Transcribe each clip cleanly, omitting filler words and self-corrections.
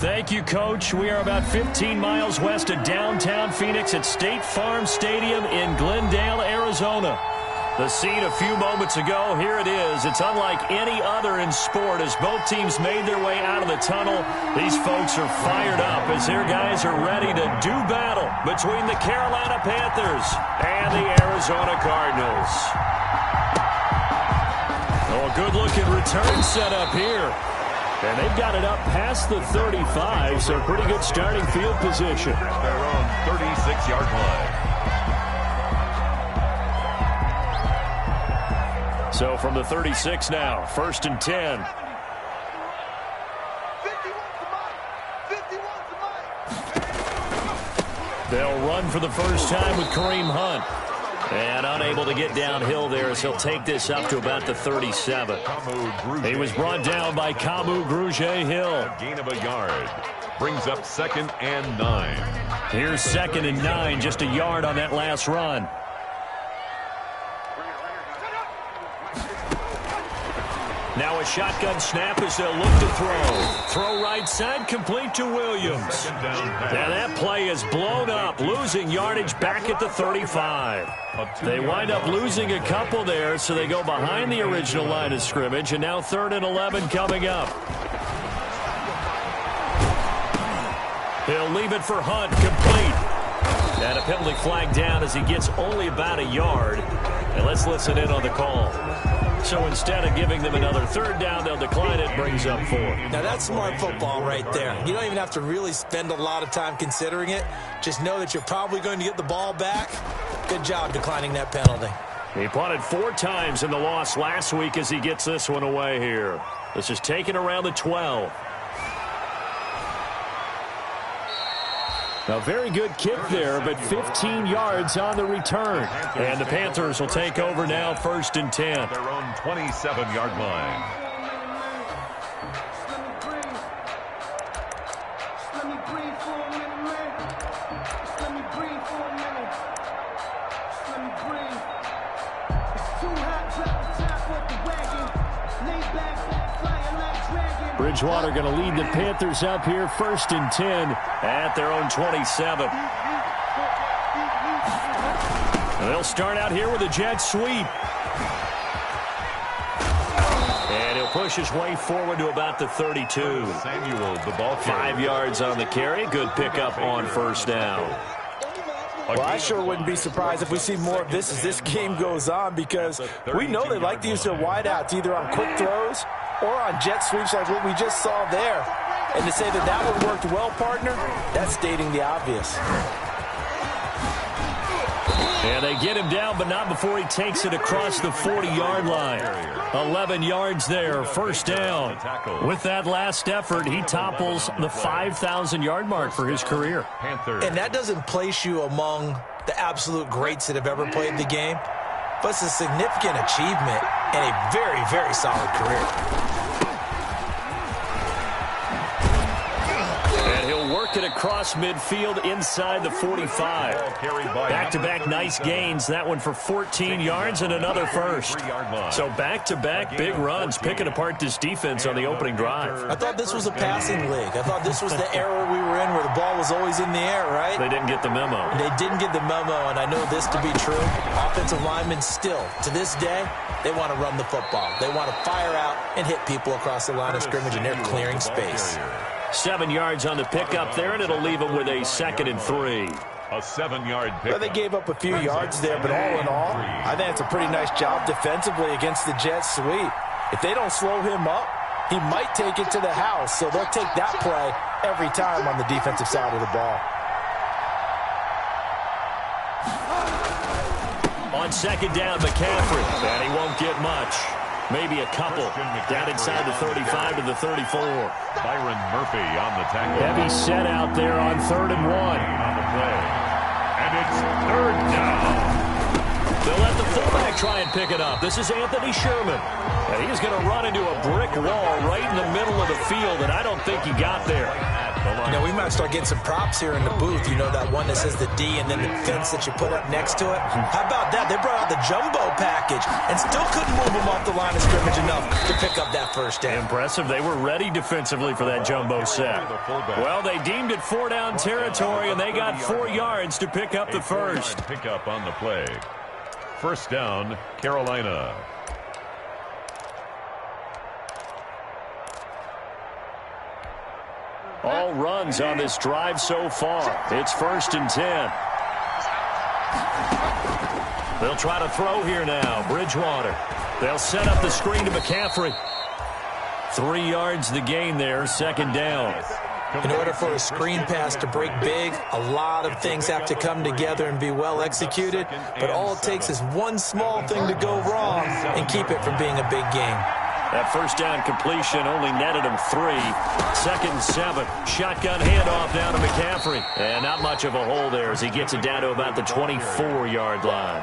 Thank you, Coach. We are about 15 miles west of downtown Phoenix at State Farm Stadium in Glendale, Arizona. The scene a few moments ago, here it is. It's unlike any other in sport as both teams made their way out of the tunnel. These folks are fired up as their guys are ready to do battle between the Carolina Panthers and the Arizona Cardinals. Oh, a good-looking return setup here. And they've got it up past the 35, so pretty good starting field position. Their own 36-yard line. So from the 36 now, 1st and 10. They'll run for the first time with Kareem Hunt. And unable to get downhill there as he'll take this up to about the 37. He was brought down by Kamu Grugier-Hill. A gain of a yard. Brings up 2nd and 9. Here's 2nd and 9, just a yard on that last run. Now a shotgun snap as they'll look to throw. Throw right side, complete to Williams. Now that play is blown up, losing yardage back at the 35. They wind up losing a couple there, so they go behind the original line of scrimmage, and now 3rd and 11 coming up. He'll leave it for Hunt, complete. And a penalty flag down as he gets only about a yard. And let's listen in on the call. So instead of giving them another 3rd down, they'll decline it, brings up 4. Now that's smart football right there. You don't even have to really spend a lot of time considering it. Just know that you're probably going to get the ball back. Good job declining that penalty. He punted 4 times in the loss last week as he gets this one away here. This is taken around the 12. A very good kick there, but 15 yards on the return. And the Panthers will take over now, 1st and 10. Their own 27-yard line. Bridgewater going to lead the Panthers up here, 1st and 10 at their own 27. And they'll start out here with a jet sweep. And he'll push his way forward to about the 32. Samuel, the ball carrier. 5 yards on the carry. Good pickup on 1st down. Well, I sure wouldn't be surprised if we see more of this as this game goes on, because we know they like to use their wideouts either on quick throws or on jet sweeps like what we just saw there. And to say that that one worked well, partner, that's stating the obvious. And they get him down, but not before he takes it across the 40-yard line. 11 yards there, 1st down. With that last effort, he topples the 5,000-yard mark for his career. And that doesn't place you among the absolute greats that have ever played the game, but it's a significant achievement and a very, very solid career. And he'll work it across midfield inside the 45. Back-to-back nice gains. That one for 14 yards and another 1st. So back-to-back big runs, picking apart this defense on the opening drive. I thought this was a passing league. I thought this was the era we were in where the ball was always in the air, right? They didn't get the memo. They didn't get the memo, and I know this to be true. Offensive linemen still, to this day, they want to run the football. They want to fire out and hit people across the line of scrimmage, and they're clearing space. 7 yards on the pickup there, and it'll leave them with a 2nd and 3. A 7-yard pickup. Well, they gave up a few yards there, but all in all, I think it's a pretty nice job defensively against the jet sweep. If they don't slow him up, he might take it to the house, so they'll take that play every time on the defensive side of the ball. On 2nd down, McCaffrey, and he won't get much. Maybe a couple. Down inside the 35 to the 34. Byron Murphy on the tackle. Heavy set out there on 3rd and 1. On the play. And it's 3rd down. They'll let the fullback try and pick it up. This is Anthony Sherman. And he's going to run into a brick wall right in the middle of the field, and I don't think he got there. You know, we might start getting some props here in the booth. You know, that one that says the D and then the fence that you put up next to it. How about that? They brought out the jumbo package and still couldn't move them off the line of scrimmage enough to pick up that first down. Impressive. They were ready defensively for that jumbo set. Well, they deemed it 4-down territory, and they got 4 yards to pick up the first. Pick up on the play. First down, Carolina. All runs on this drive so far. It's 1st and 10. They'll try to throw here now. Bridgewater. They'll set up the screen to McCaffrey. 3 yards the gain there, 2nd down. In order for a screen pass to break big, a lot of things have to come together and be well executed, but all it takes is one small thing to go wrong and keep it from being a big game. That first down completion only netted him 3. 2nd and 7. Shotgun handoff down to McCaffrey. And not much of a hole there as he gets it down to about the 24-yard line.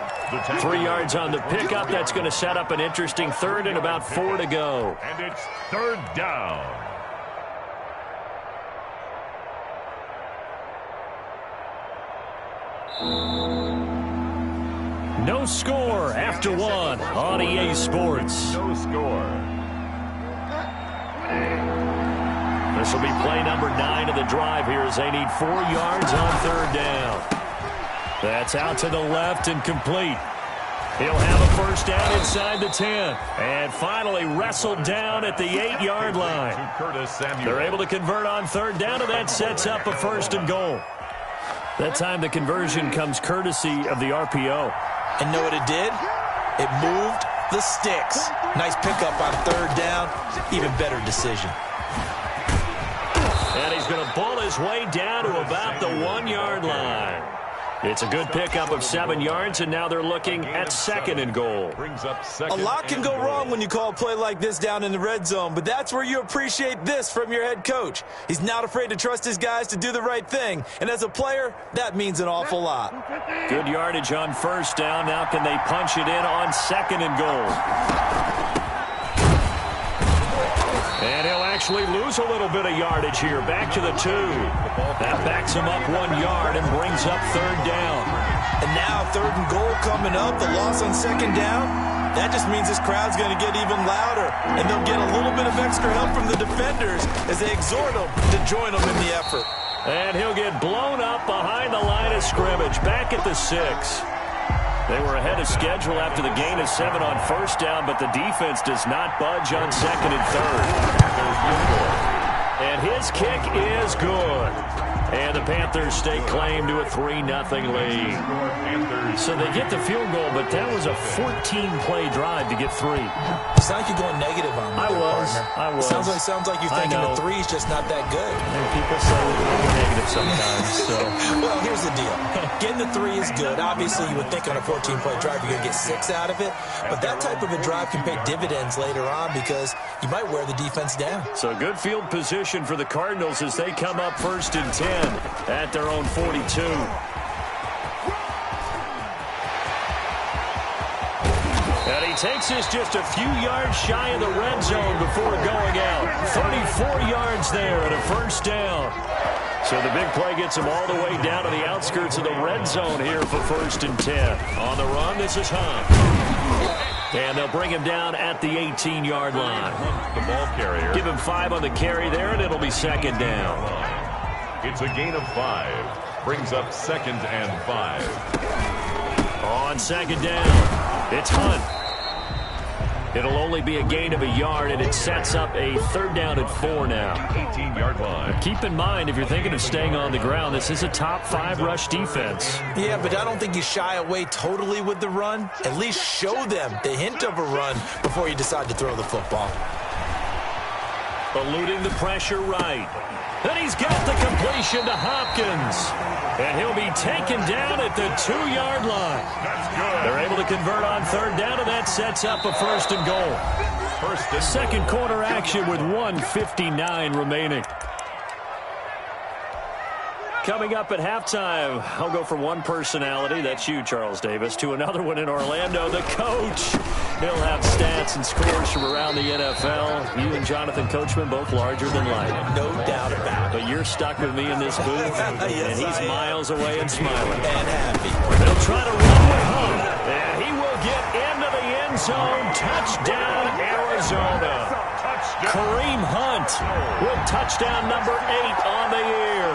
3 yards on the pickup. That's going to set up an interesting 3rd and about 4 to go. And it's 3rd down. No score after 1 on EA Sports. No score. This will be play number 9 of the drive here as they need 4 yards on 3rd down. That's out to the left and complete. He'll have a first down inside the 10. And finally wrestled down at the 8-yard line. They're able to convert on 3rd down, and that sets up a 1st and goal. That time the conversion comes courtesy of the RPO. And know what it did? It moved the sticks. Nice pickup on 3rd down. Even better decision. And he's going to bull his way down to about the 1-yard line. It's a good pickup of 7 yards, and now they're looking at 2nd and goal. A lot can go wrong when you call a play like this down in the red zone, but that's where you appreciate this from your head coach. He's not afraid to trust his guys to do the right thing, and as a player, that means an awful lot. Good yardage on 1st down. Now can they punch it in on 2nd and goal? And he'll actually lose a little bit of yardage here. Back to the 2. That backs him up 1 yard and brings up 3rd down. And now 3rd and goal coming up. The loss on 2nd down. That just means this crowd's going to get even louder. And they'll get a little bit of extra help from the defenders as they exhort them to join them in the effort. And he'll get blown up behind the line of scrimmage. Back at the 6. They were ahead of schedule after the gain of 7 on 1st down, but the defense does not budge on 2nd and 3rd. And his kick is good. And the Panthers stake claim to a 3-0 lead. So they get the field goal, but that was a 14-play drive to get 3. It sounds like you're going negative on me. I was. It sounds like you're thinking the 3 is just not that good. And people say we're negative sometimes. So. Well, here's the deal. Getting the 3 is good. Obviously, you would think on a 14-play drive you're going to get 6 out of it. But that type of a drive can pay dividends later on because you might wear the defense down. So good field position for the Cardinals as they come up 1st and 10 at their own 42. And he takes this just a few yards shy of the red zone before going out. 34 yards there and a 1st down. So the big play gets him all the way down to the outskirts of the red zone here for 1st and 10. On the run, this is Hock. And they'll bring him down at the 18-yard line. The ball carrier. Give him 5 on the carry there, and it'll be 2nd down. It's a gain of 5. Brings up 2nd and 5. On 2nd down, it's Hunt. It'll only be a gain of 1 yard, and it sets up a 3rd down and 4 now. 18-yard line. Keep in mind, if you're thinking of staying on the ground, this is a top 5 rush defense. Yeah, but I don't think you shy away totally with the run. At least show them the hint of a run before you decide to throw the football. Eluding the pressure right. And he's got the completion to Hopkins. And he'll be taken down at the 2-yard line. That's good. They're able to convert on 3rd down, and that sets up a 1st and goal. Second quarter action with 1:59 remaining. Coming up at halftime, I'll go from one personality, that's you, Charles Davis, to another one in Orlando, the coach. He'll have stats and scores from around the NFL. You and Jonathan Coachman both larger than life. No doubt about it. But you're stuck with me in this booth, yes, and he's miles away and smiling. And happy. They'll try to run with Hock, and he will get into the end zone. Touchdown, Arizona. Kareem Hunt with touchdown number 8 on the year.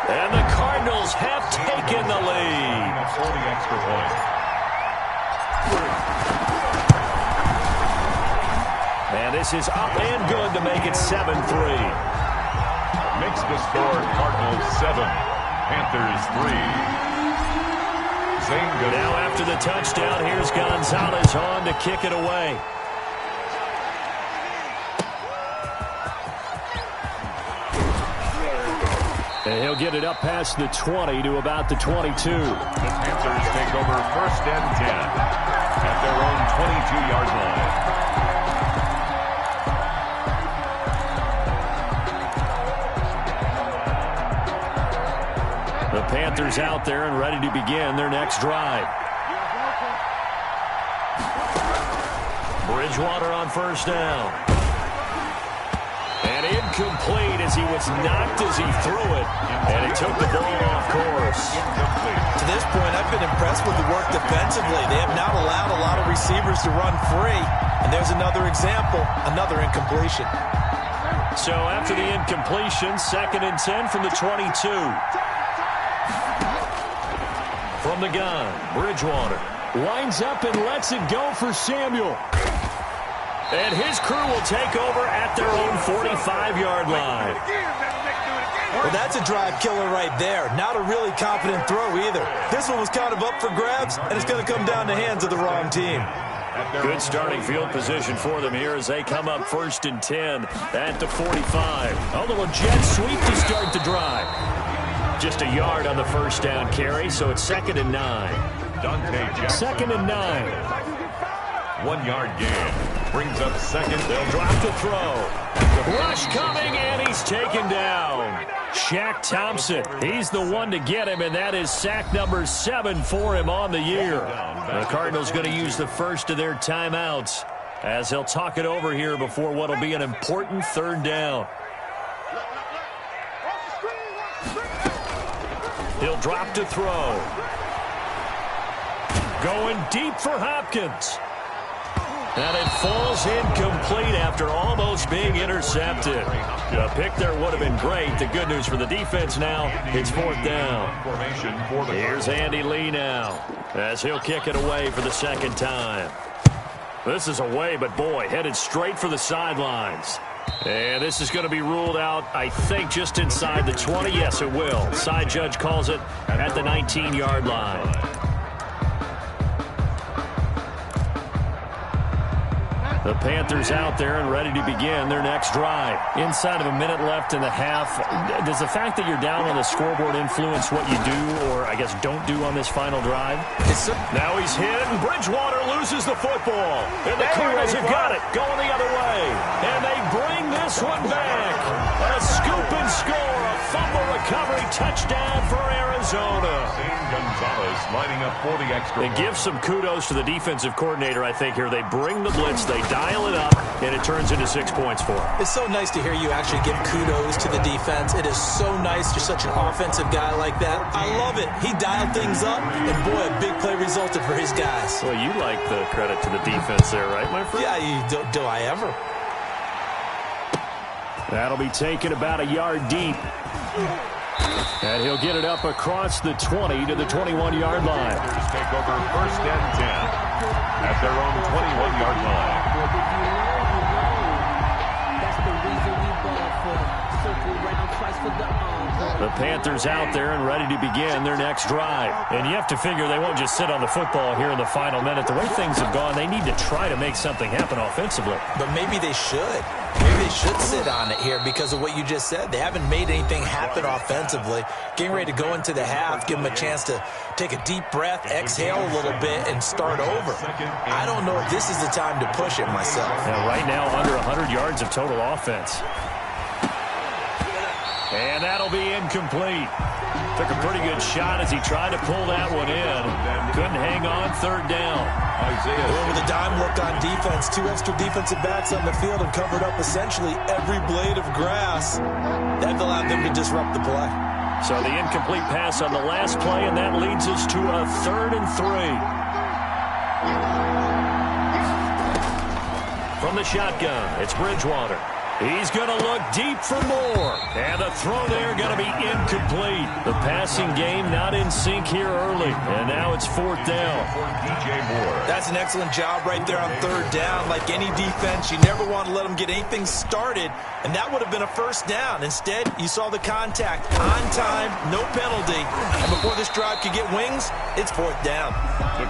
And the Cardinals have taken the lead. For the extra point. And this is up and good to make it 7-3. Makes the score Cardinals 7, Panthers 3. Same good. Now after the touchdown, here's Gonzalez on to kick it away. And he'll get it up past the 20 to about the 22. The Panthers take over 1st and 10 at their own 22-yard line. The Panthers out there and ready to begin their next drive. Bridgewater on 1st down. And incomplete as he was knocked as he threw it. And he took the ball off course. To this point, I've been impressed with the work defensively. They have not allowed a lot of receivers to run free. And there's another example, another incompletion. So after the incompletion, 2nd and 10 from the 22. From the gun, Bridgewater winds up and lets it go for Samuel. And his crew will take over at their own 45-yard line. Well, that's a drive killer right there. Not a really confident throw either. This one was kind of up for grabs, and it's going to come down the hands of the wrong team. Good starting field position for them here as they come up 1st and 10 at the 45. A little jet sweep to start the drive. Just a yard on the 1st down carry, so it's 2nd and 9. Dante Jackson. 2nd and 9. 1-yard gain. Brings up 2nd. They'll drop the throw. Rush coming, and he's taken down. Shaq Thompson, he's the one to get him, and that is sack number 7 for him on the year. The Cardinals going to use the first of their timeouts as they'll talk it over here before what will be an important 3rd down. He'll drop to throw. Going deep for Hopkins. And it falls incomplete after almost being intercepted. A pick there would have been great. The good news for the defense now, it's 4th down. Here's Andy Lee now as he'll kick it away for the 2nd time. This is away, but boy, headed straight for the sidelines. And this is going to be ruled out, I think, just inside the 20. Yes, it will. Side judge calls it at the 19-yard line. The Panthers out there and ready to begin their next drive. Inside of a minute left in the half, does the fact that you're down on the scoreboard influence what you do or, I guess, don't do on this final drive? Now he's hit, and Bridgewater loses the football. And the Cardinals have got it, going the other way. And they bring this one back. A scoop and score, a fumble recovery touchdown for Arizona. Gonzalez lining up for the extra. And give some kudos to the defensive coordinator, I think, here. They bring the blitz, they dial it up, and it turns into 6 points for him. It's so nice to hear you actually give kudos to the defense. It is so nice. You're such an offensive guy like that. I love it. He dialed things up, and boy, a big play resulted for his guys. Well, you like the credit to the defense there, right, my friend? Yeah, do I ever? That'll be taken about a yard deep. And he'll get it up across the 20 to the 21-yard line. Just take over 1st and 10 at their own 21-yard line. The Panthers out there and ready to begin their next drive. And you have to figure they won't just sit on the football here in the final minute. The way things have gone, they need to try to make something happen offensively. But maybe they should. Maybe they should sit on it here because of what you just said. They haven't made anything happen offensively. Getting ready to go into the half, give them a chance to take a deep breath, exhale a little bit, and start over. I don't know if this is the time to push it myself. Now, right now, under 100 yards of total offense. And that'll be incomplete. Took a pretty good shot as he tried to pull that one in. Couldn't hang on third down. With a dime look on defense, 2 extra defensive backs on the field and covered up essentially every blade of grass. That allowed them to disrupt the play. So the incomplete pass on the last play, and that leads us to a 3rd and 3. From the shotgun, it's Bridgewater. He's going to look deep for more. And the throw there going to be incomplete. The passing game not in sync here early. And now it's 4th down. That's an excellent job right there on 3rd down. Like any defense, you never want to let them get anything started. And that would have been a 1st down. Instead, you saw the contact. On time, no penalty. And before this drive could get wings, it's 4th down.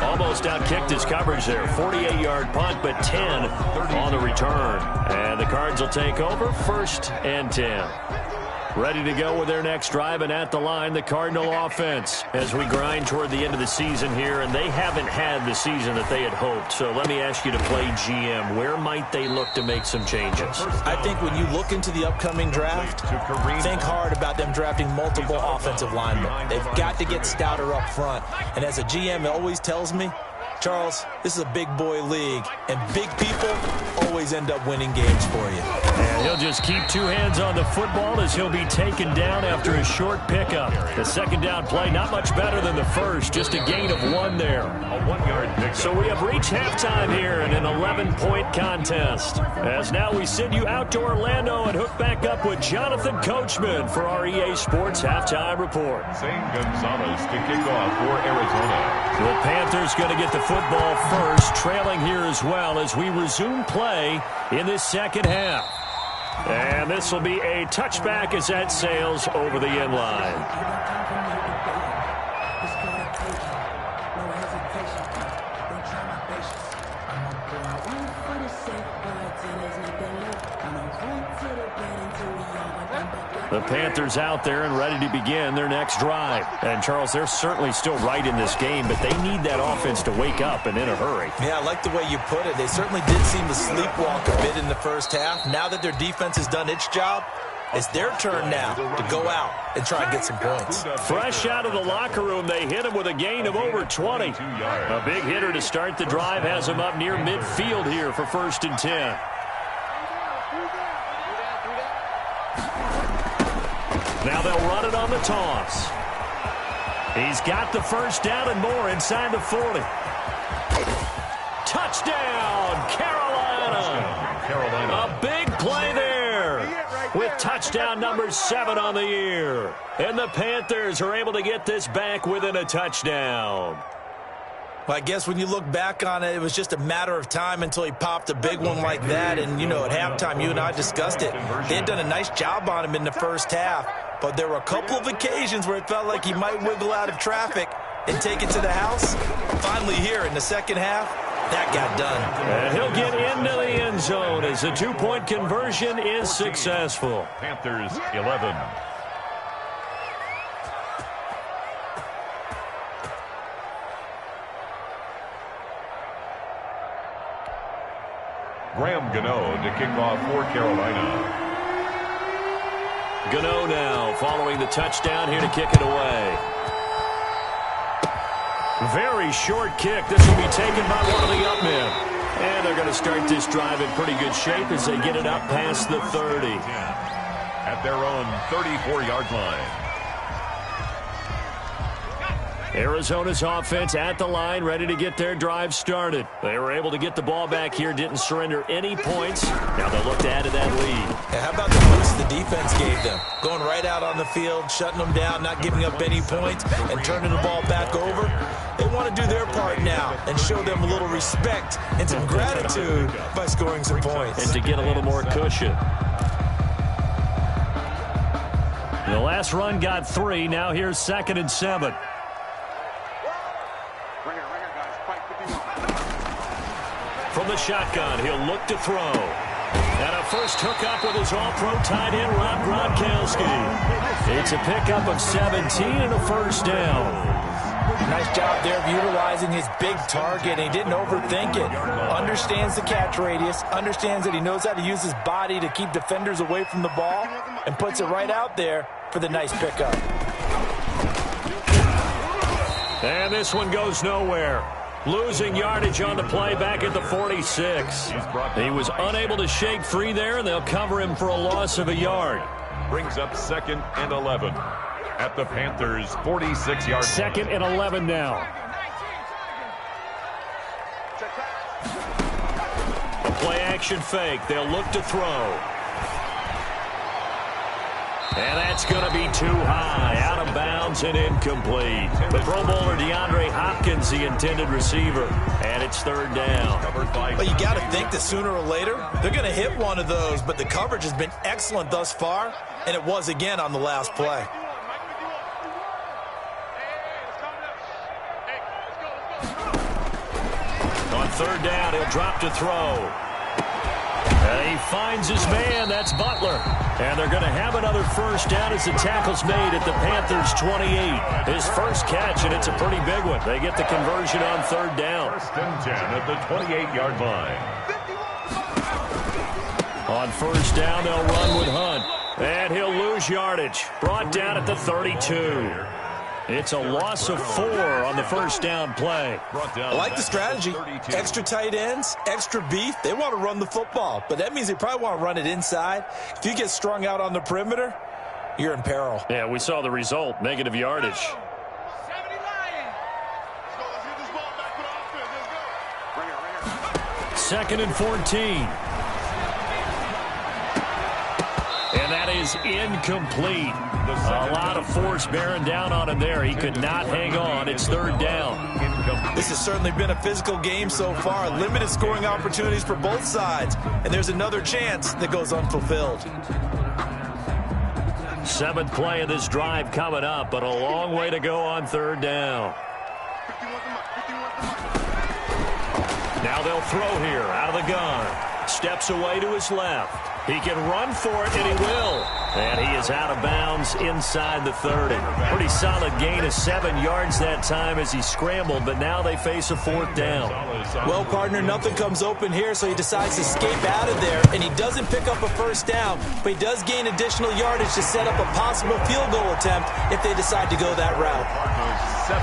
Almost outkicked his coverage there. 48-yard punt, but 10 on the return. And the Cards will take over 1st and 10. Ready to go with their next drive, and at the line, the Cardinal offense as we grind toward the end of the season here, and they haven't had the season that they had hoped. So let me ask you to play GM. Where might they look to make some changes? I think when you look into the upcoming draft, think hard about them drafting multiple offensive linemen. They've got to get stouter up front. And as a GM, it always tells me, Charles, this is a big boy league, and big people always end up winning games for you. And he'll just keep 2 hands on the football as he'll be taken down after a short pickup. The 2nd down play, not much better than the first, just a gain of 1 there. A 1-yard pickup. So we have reached halftime here in an 11-point contest. As now we send you out to Orlando and hook back up with Jonathan Coachman for our EA Sports Halftime Report. Zane Gonzalez to kick off for Arizona. The Panthers going to get the football first, trailing here as well as we resume play in this 2nd half. And this will be a touchback as that sails over the end line. The Panthers out there and ready to begin their next drive. And, Charles, they're certainly still right in this game, but they need that offense to wake up and in a hurry. Yeah, I like the way you put it. They certainly did seem to sleepwalk a bit in the 1st half. Now that their defense has done its job, it's their turn now to go out and try and get some points. Fresh out of the locker room, they hit him with a gain of over 20. A big hitter to start the drive has him up near midfield here for 1st and 10. Now they'll run it on the toss. He's got the 1st down and more inside the 40. Touchdown, Carolina. A big play there with touchdown number 7 on the year. And the Panthers are able to get this back within a touchdown. Well, I guess when you look back on it, it was just a matter of time until he popped a big one like that. And, you know, at halftime, you and I discussed it. They had done a nice job on him in the 1st half. But there were a couple of occasions where it felt like he might wiggle out of traffic and take it to the house. Finally here in the 2nd half, that got done. And he'll get into the end zone as the 2-point conversion is successful. Panthers 11. Graham Gano to kick off for Carolina. Gano now following the touchdown here to kick it away. Very short kick. This will be taken by one of the up men. And they're going to start this drive in pretty good shape as they get it up past the 30. At their own 34-yard line. Arizona's offense at the line, ready to get their drive started. They were able to get the ball back here, didn't surrender any points. Now they'll look to add to that lead. Yeah, how about the boost the defense gave them? Going right out on the field, shutting them down, not giving up any points, and turning the ball back over. They want to do their part now and show them a little respect and some gratitude by scoring some points. And to get a little more cushion. The last run got 3. Now here's 2nd and 7. From the shotgun, he'll look to throw. And a first hookup with his all-pro tight end, Rob Gronkowski. It's a pickup of 17 and a 1st down. Nice job there of utilizing his big target. He didn't overthink it. Understands the catch radius. Understands that he knows how to use his body to keep defenders away from the ball. And puts it right out there for the nice pickup. And this one goes nowhere. Losing yardage on the play back at the 46. He was unable to shake free there, and they'll cover him for a loss of a yard. Brings up 2nd and 11 at the Panthers' 46-yard line. 2nd and 11 now. A play-action fake. They'll look to throw. And that's going to be too high, out of bounds and incomplete. The Pro Bowler DeAndre Hopkins, the intended receiver, and it's 3rd down. But you got to think that sooner or later, they're going to hit one of those, but the coverage has been excellent thus far, and it was again on the last play. On 3rd down, he'll drop to throw. And he finds his man. That's Butler. And they're going to have another 1st down as the tackle's made at the Panthers' 28. His first catch, and it's a pretty big one. They get the conversion on 3rd down. 1st and 10 at the 28-yard line. On 1st down, they'll run with Hunt. And he'll lose yardage. Brought down at the 32. It's a loss of 4 on the 1st down play. I like the strategy. Extra tight ends, extra beef. They want to run the football, but that means they probably want to run it inside. If you get strung out on the perimeter, you're in peril. Yeah, we saw the result, negative yardage. Second and 14. And that is incomplete. A lot of force bearing down on him there. He could not hang on. It's 3rd down. This has certainly been a physical game so far. Limited scoring opportunities for both sides. And there's another chance that goes unfulfilled. 7th play of this drive coming up, but a long way to go on 3rd down. Now they'll throw here out of the gun. Steps away to his left. He can run for it, and he will. And he is out of bounds inside the 30. Pretty solid gain of 7 yards that time as he scrambled, but now they face a 4th down. Well, partner, nothing comes open here, so he decides to escape out of there, and he doesn't pick up a 1st down, but he does gain additional yardage to set up a possible field goal attempt if they decide to go that route.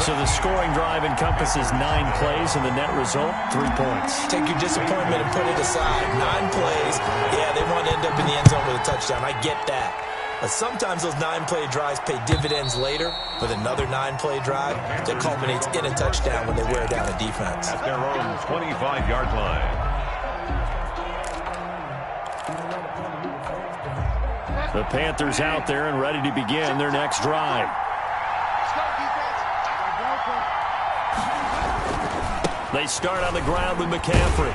So the scoring drive encompasses 9 plays, and the net result, 3 points. Take your disappointment and put it aside. 9 plays. Yeah, they want to end up in the end zone with a touchdown. I get that. But sometimes those 9-play drives pay dividends later with another 9-play drive that culminates in a touchdown when they wear down a defense. At their own 25-yard line. The Panthers out there and ready to begin their next drive. They start on the ground with McCaffrey.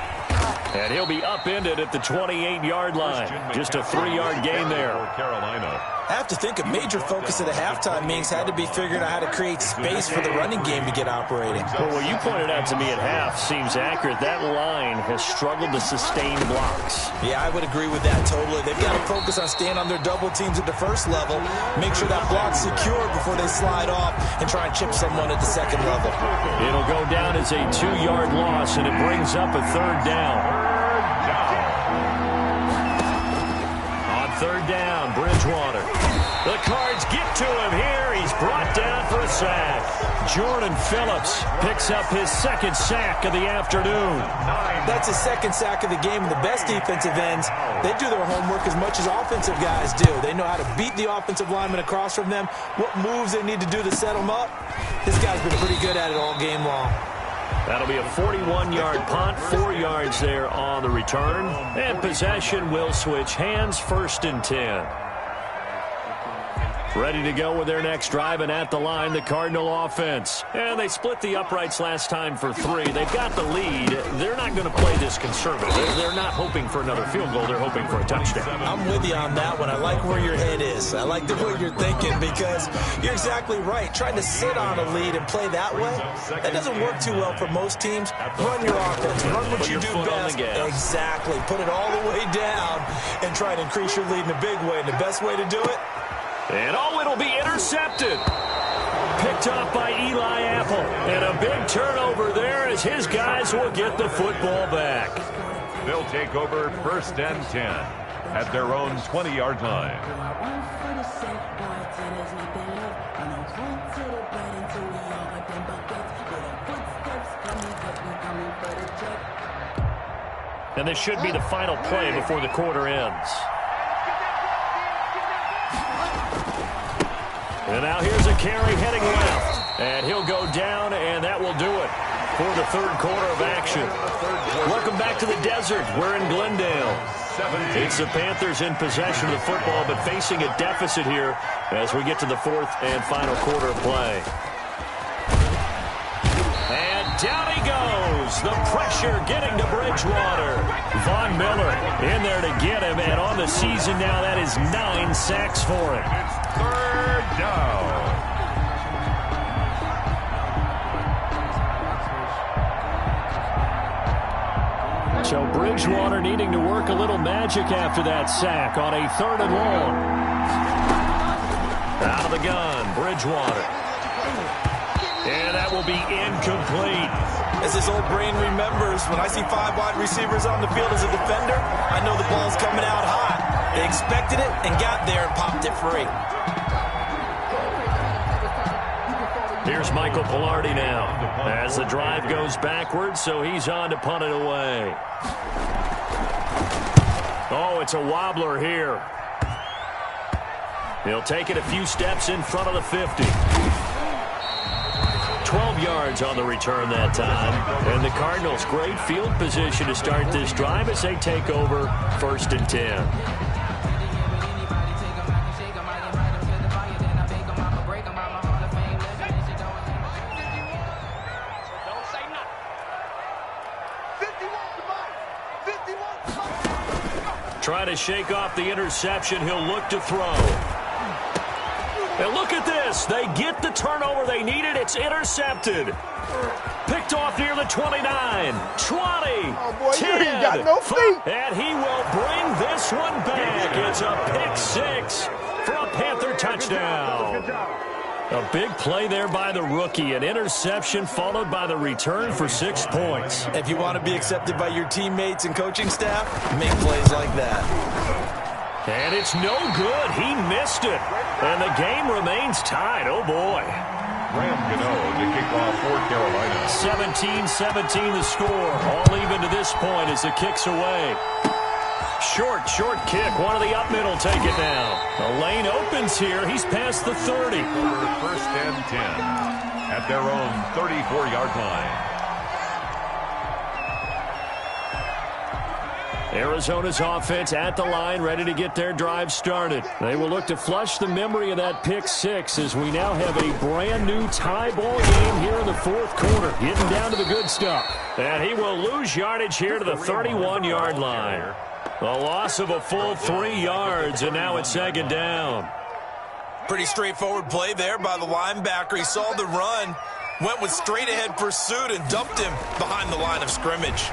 And he'll be upended at the 28-yard line. Just a 3-yard gain there. Carolina. I have to think a major focus of the halftime meetings had to be figuring out how to create space for the running game to get operating. Well, what you pointed out to me at half seems accurate. That line has struggled to sustain blocks. Yeah, I would agree with that totally. They've got to focus on staying on their double teams at the first level, make sure that block's secured before they slide off and try and chip someone at the second level. It'll go down as a 2-yard loss, and it brings up a 3rd down. On 3rd down, Bridgewater. The Cards get to him here. He's brought down for a sack. Jordan Phillips picks up his 2nd sack of the afternoon. That's his 2nd sack of the game. And the best defensive ends, they do their homework as much as offensive guys do. They know how to beat the offensive lineman across from them, what moves they need to do to set them up. This guy's been pretty good at it all game long. That'll be a 41-yard punt, 4 yards there on the return. And possession will switch hands, 1st and 10. Ready to go with their next drive, and at the line, the Cardinal offense. And they split the uprights last time for 3. They've got the lead. They're not going to play this conservative. They're not hoping for another field goal. They're hoping for a touchdown. I'm with you on that one. I like where your head is. I like the way you're thinking because you're exactly right. Trying to sit on a lead and play that way, that doesn't work too well for most teams. Run your offense. Run what you do best. Exactly. Put it all the way down and try to increase your lead in a big way. And the best way to do it? And oh, it'll be intercepted. Picked picked off by Eli Apple. And a big turnover there as his guys will get the football back. They'll take over 1st and 10 at their own 20-yard line. And this should be the final play before the quarter ends. And now here's a carry heading left. And he'll go down, and that will do it for the third quarter of action. Welcome back to the desert. We're in Glendale. It's the Panthers in possession of the football, but facing a deficit here as we get to the fourth and final quarter of play. And down he goes. The pressure getting to Bridgewater. Von Miller in there to get him, and on the season now, that is 9 sacks for him. It's third down. So Bridgewater needing to work a little magic after that sack on a 3rd and long. Out of the gun, Bridgewater. And that will be incomplete. As his old brain remembers, when I see 5 wide receivers on the field as a defender, I know the ball's coming out hot. They expected it and got there and popped it free. Here's Michael Pilardi now as the drive goes backwards, so he's on to punt it away. Oh, it's a wobbler here. He'll take it a few steps in front of the 50. 12 yards on the return that time. And the Cardinals, great field position to start this drive as they take over 1st and 10. Trying to shake off the interception. He'll look to throw. And look at this. They get the turnover they needed. It's intercepted. Picked off near the 29, 20, oh boy, 10, you ain't got no feet. And he will bring this one back. It's a pick 6 for a Panther touchdown. A big play there by the rookie. An interception followed by the return for 6 points. If you want to be accepted by your teammates and coaching staff, make plays like that. And it's no good. He missed it. And the game remains tied. Oh, boy. Graham Gano to kick off for Carolina. 17-17 the score. All even to this point as the kick's away. Short kick. One of the up middle take it now. The lane opens here. He's past the 30. Over 1st and 10 at their own 34-yard line. Arizona's offense at the line, ready to get their drive started. They will look to flush the memory of that pick 6 as we now have a brand new tie ball game here in the fourth quarter. Getting down to the good stuff. And he will lose yardage here to the 31-yard line. The loss of a full 3 yards, and now it's 2nd down. Pretty straightforward play there by the linebacker. He saw the run, went with straight-ahead pursuit, and dumped him behind the line of scrimmage.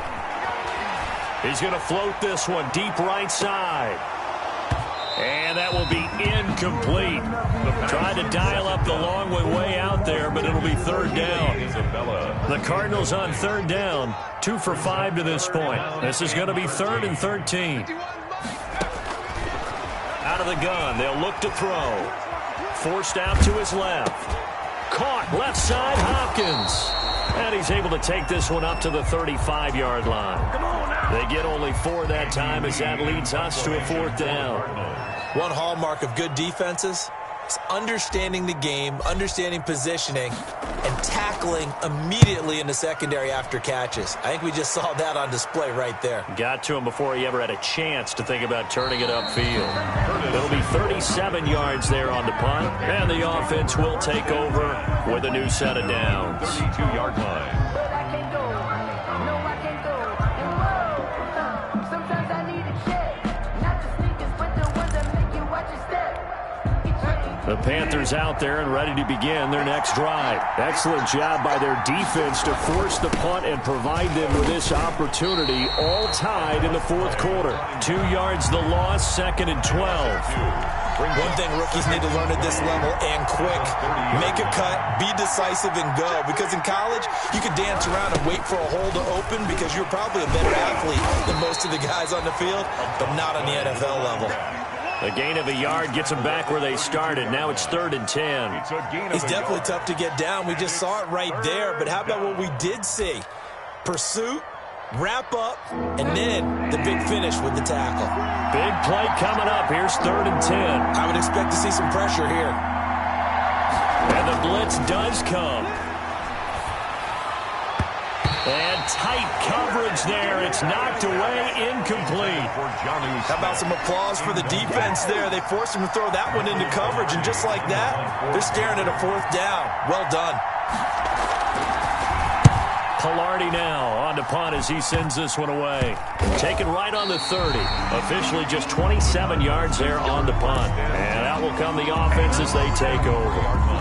He's going to float this one deep right side. And that will be incomplete. Tried to dial up the long one way out there, but it'll be 3rd down. The Cardinals on 3rd down, 2 for 5 to this point. This is going to be 3rd and 13. Out of the gun, they'll look to throw. Forced out to his left. Caught left side, Hopkins. And he's able to take this one up to the 35-yard line. They get only 4 that time as that leads us to a 4th down. One hallmark of good defenses is understanding the game, understanding positioning, and tackling immediately in the secondary after catches. I think we just saw that on display right there. Got to him before he ever had a chance to think about turning it upfield. It'll be 37 yards there on the punt, and the offense will take over with a new set of downs. 32-yard line. The Panthers out there and ready to begin their next drive. Excellent job by their defense to force the punt and provide them with this opportunity, all tied in the fourth quarter. 2 yards the loss, 2nd and 12. One thing rookies need to learn at this level, and quick, make a cut, be decisive, and go. Because in college, you could dance around and wait for a hole to open because you're probably a better athlete than most of the guys on the field, but not on the NFL level. A gain of a yard gets them back where they started. Now it's 3rd and 10. He's definitely tough to get down. We just saw it right there, but how about what we did see? Pursuit, wrap up, and then the big finish with the tackle. Big play coming up. Here's 3rd and 10. I would expect to see some pressure here. And the blitz does come. And tight coverage there. It's knocked away, incomplete. How about some applause for the defense there? They forced him to throw that one into coverage, and just like that, they're staring at a 4th down. Well done. Pilardi now on to punt as he sends this one away. Taken right on the 30. Officially just 27 yards there on the punt. And out will come the offense as they take over.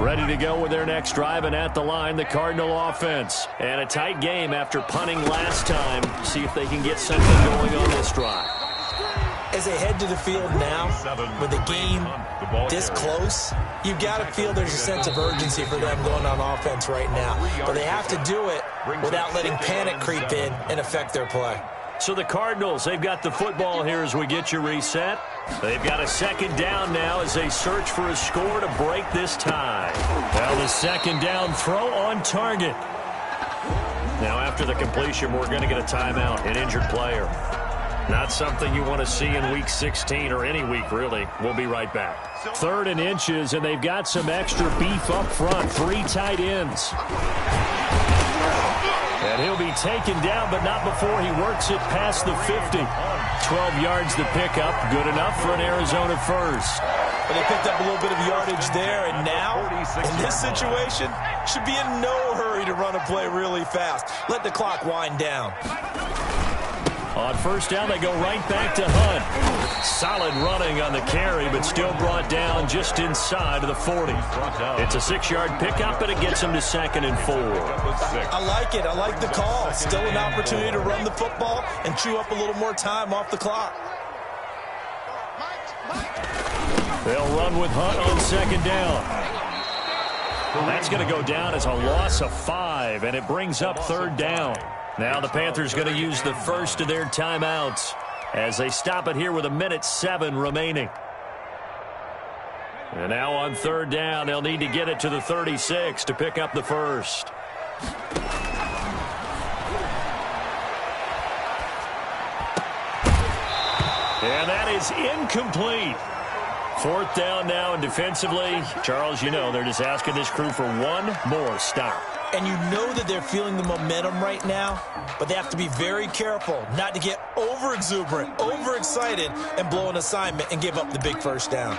Ready to go with their next drive, and at the line, the Cardinal offense. And a tight game after punting last time. See if they can get something going on this drive. As they head to the field now, with the game this close, you've got to feel there's a sense of urgency for them going on offense right now. But they have to do it without letting panic creep in and affect their play. So the Cardinals, they've got the football here as we get you reset. They've got a 2nd down now as they search for a score to break this tie. Well, the 2nd down throw on target. Now after the completion, we're going to get a timeout, an injured player. Not something you want to see in Week 16 or any week, really. We'll be right back. 3rd and inches, and they've got some extra beef up front. 3 tight ends. And he'll be taken down, but not before he works it past the 50. 12 yards to pick up. Good enough for an Arizona first. But they picked up a little bit of yardage there, and now, in this situation, should be in no hurry to run a play really fast. Let the clock wind down. On 1st down, they go right back to Hunt. Solid running on the carry, but still brought down just inside of the 40. It's a 6-yard pickup, and it gets them to 2nd and 4. I like it. I like the call. Still an opportunity to run the football and chew up a little more time off the clock. They'll run with Hunt on 2nd down. That's going to go down as a loss of 5, and it brings up 3rd down. Now the Panthers going to use the first of their timeouts as they stop it here with 1:07 remaining. And now on 3rd down, they'll need to get it to the 36 to pick up the first. And that is incomplete. 4th down now, and defensively, Charles, you know, they're just asking this crew for one more stop. And you know that they're feeling the momentum right now, but they have to be very careful not to get over-exuberant, over-excited, and blow an assignment and give up the big 1st down.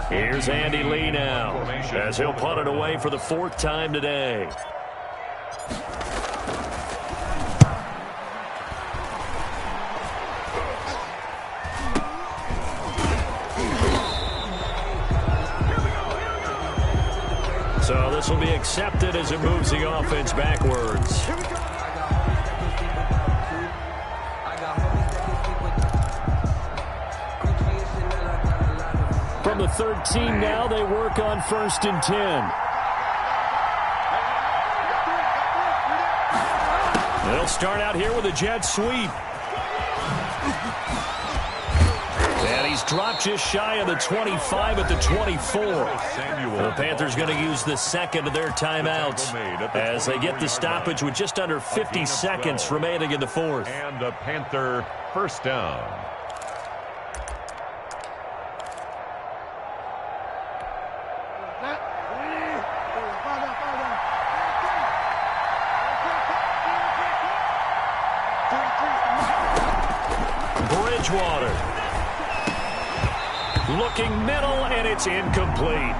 Here's Andy Lee now, as he'll punt it away for the 4th time today. So this will be accepted as it moves the offense backwards. From the 13 now, they work on 1st and 10. They'll start out here with a jet sweep. And he's dropped just shy of the 25 at the 24. The Panthers going to use the 2nd of their timeouts as they get the stoppage with just under 50 seconds remaining in the 4th. And a Panther 1st down. Looking middle, and it's incomplete.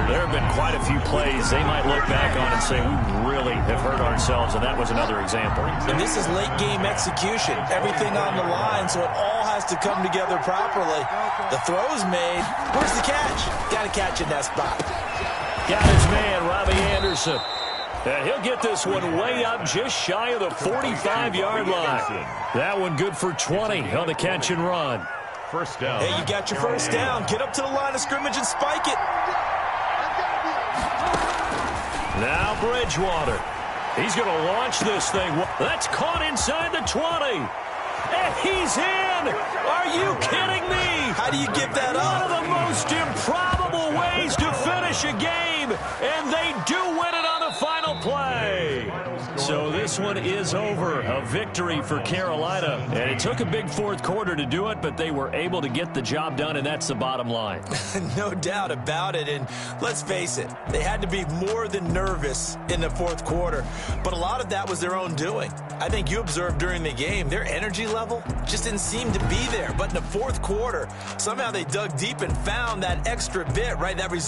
There have been quite a few plays they might look back on and say, we really have hurt ourselves, and that was another example. And this is late game execution. Everything on the line, so it all has to come together properly. The throw's made. Where's the catch? Got to catch in that spot. Got his man, Robbie Anderson. And he'll get this one way up just shy of the 45-yard line. That one good for 20 on the catch and run. First down. Hey, you got your first down. Get up to the line of scrimmage and spike it. Now Bridgewater. He's going to launch this thing. That's caught inside the 20. And he's in. Are you kidding me? How do you give that up? One of the most improbable ways to finish a game. And they do win it on the final play. So this one is over. A victory for Carolina. And it took a big fourth quarter to do it, but they were able to get the job done, and that's the bottom line. No doubt about it. And let's face it, they had to be more than nervous in the fourth quarter. But a lot of that was their own doing. I think you observed during the game, their energy level just didn't seem to be there. But in the fourth quarter, somehow they dug deep and found that extra bit, right? That reserve.